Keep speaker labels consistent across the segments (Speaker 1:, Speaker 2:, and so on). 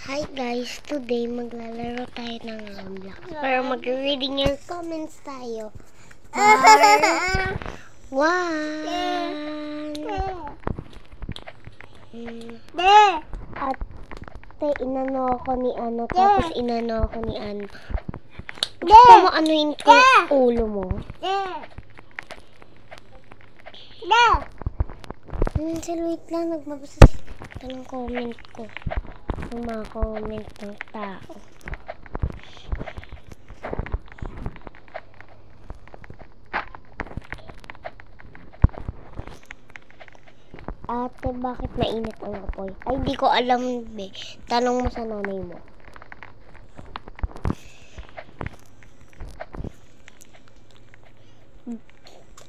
Speaker 1: Hi guys, today maglalaro tayo ng Roblox. Pero mag-reading your comments tayo. Part 1. Ate, inano ako ni ano, tapos inano ako ni ano. Gusto mo anuhin ko yung ulo mo? Wait lang, nagbabasa ito ng comment ko. Yung mga comment ng tao. Ate, bakit mainit ang apoy? Ay, di ko alam, be. Tanong mo sa nanay mo.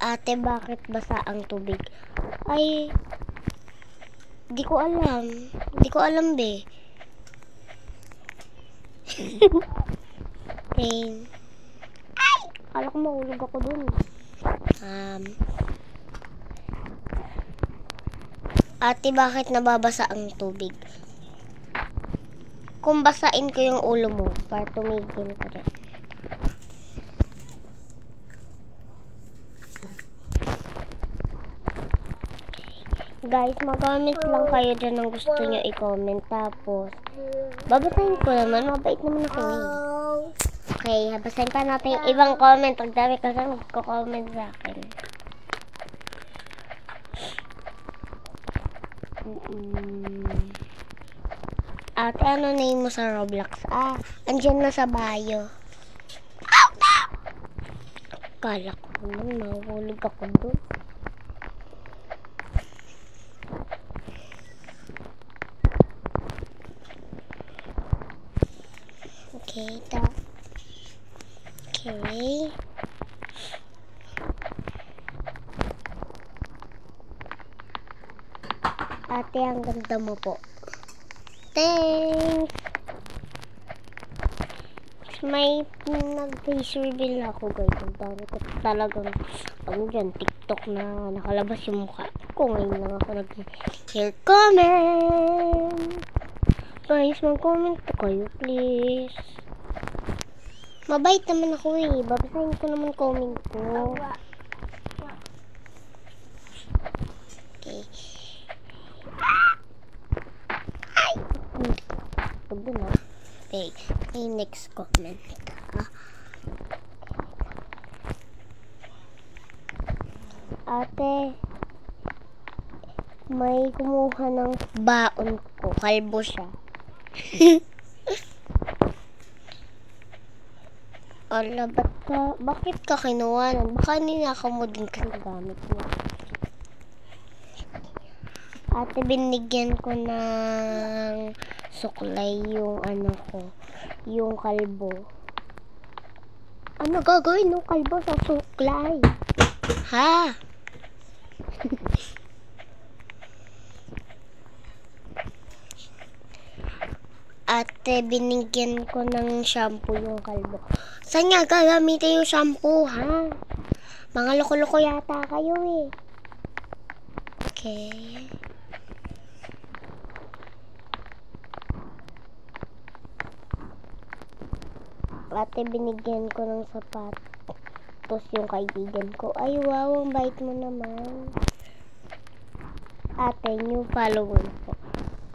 Speaker 1: Ate, bakit basa ang tubig? Ay, di ko alam. Di ko alam, be. Ay, akala ko mahulog ako dun. Ate, bakit nababasa ang tubig? Kung basain ko yung ulo mo, para tumigil ka rin. Guys, mag-comment lang kayo dyan ng gusto nyo i-comment. Tapos, babasahin ko naman. Mabait naman ako eh. Okay, babasahin pa natin yung ibang comment. Ang dami kasi magko-comment sa akin. Ate, ano name mo sa Roblox? Andyan na sa bio. Kala ko naman, mahulog ako doon. Okay, ito. Okay. Ate, ang ganda mo po. Thanks! May nag-face reveal ako guys. Ang dami ko talagang dyan, TikTok na nakalabas yung mukha ko. Ngayon lang ako nag-share comment. Guys, mag-comment kayo please. Mabait naman ako eh. Babasahin ko naman comment ko. Okay. Ay! Huwag na. Okay. May next comment. Ate, may kumuha ng baon ko. Kalbo siya. Ala, bakit ka kinuha nun? Baka ninakaw mo din kasi gamit mo. Ate, binigyan ko ng suklay yung ano ko, yung kalbo. Ano gagawin ng kalbo sa suklay? Ha? Ate, binigyan ko ng shampoo yung kalbo. Saan nga gagamitin yung shampoo, ha? Mga loko-loko yata kayo eh. Okay. Ate, binigyan ko ng sapatos yung kaibigan ko. Ay, wow, ang bait mo naman. Ate, new follower po.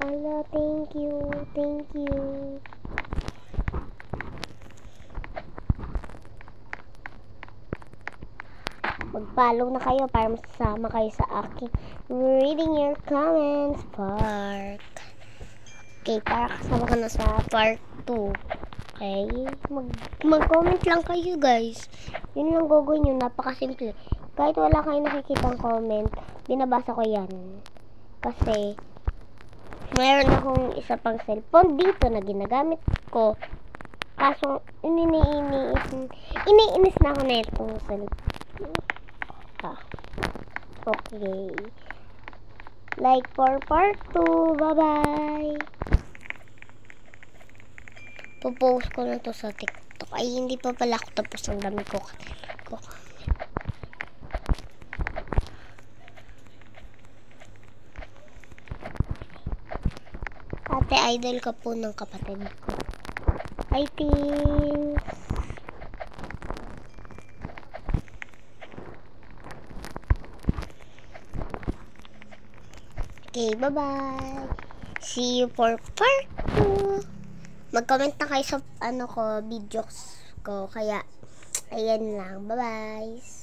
Speaker 1: Ala, thank you. Thank you. Mag-follow na kayo para masasama kayo sa akin. Reading your comments part. Okay, para kasama ka na sa part 2. Okay? Mag-comment lang kayo guys. Yun lang gagawin nyo. Napakasimple. Kahit wala kayo nakikitang comment, binabasa ko yan. Kasi, mayroon akong isa pang cellphone dito na ginagamit ko. Kaso, iniinis na ako na itong cellphone. Okay. Like for part 2. Bye-bye. Popost ko na to sa TikTok. Ay, hindi pa pala ako tapos. Ang dami ko. Ate, idol ka po ng kapatid ko. I think... Okay, bye-bye. See you for part 2. Mag-comment na kayo sa videos ko. Kaya, ayan lang. Bye-bye.